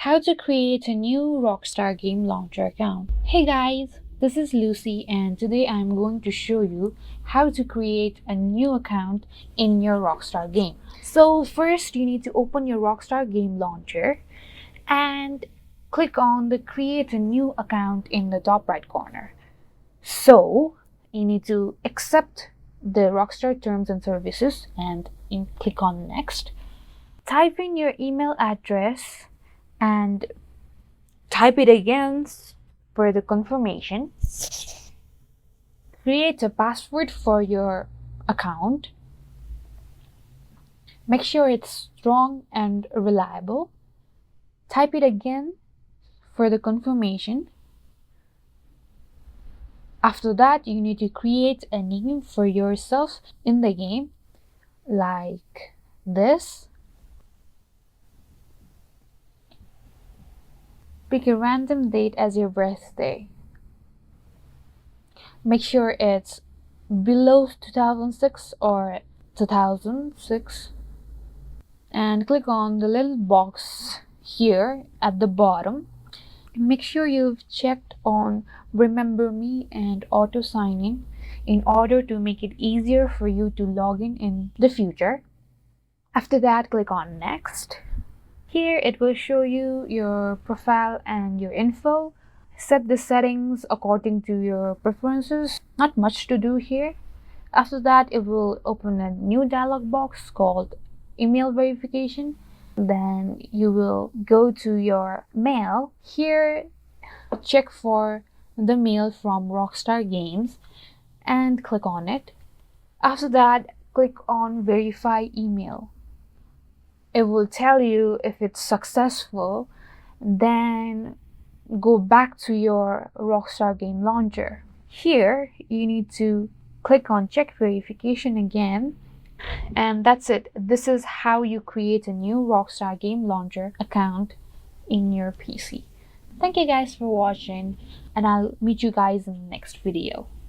How to create a new Rockstar Game Launcher account. Hey guys, this is Lucy and today I'm going to show you how to create a new account in your Rockstar game. So first you need to open your Rockstar Game Launcher and click on the create a new account in the top right corner. So you need to accept the Rockstar terms and services and click on next. Type in your email address and type it again for the confirmation. Create a password for your account. Make sure it's strong and reliable. Type it again for the confirmation. After that, you need to create a name for yourself in the game, like this. Pick a random date as your birthday. Make sure it's below 2006 or 2006 and click on the little box here at the bottom. Make sure you've checked on Remember Me and Auto Sign in order to make it easier for you to log in the future. After that, click on Next. Here it will show you your profile and your info. Set the settings according to your preferences. Not much to do here. After that, it will open a new dialog box called email verification. Then you will go to your mail. Here, check for the mail from Rockstar Games and click on it. After that, click on verify email. It will tell you if it's successful. Then go back to your Rockstar Game Launcher. Here, you need to click on check verification again. And that's it. This is how you create a new Rockstar Game Launcher account in your PC. Thank you guys for watching, and I'll meet you guys in the next video.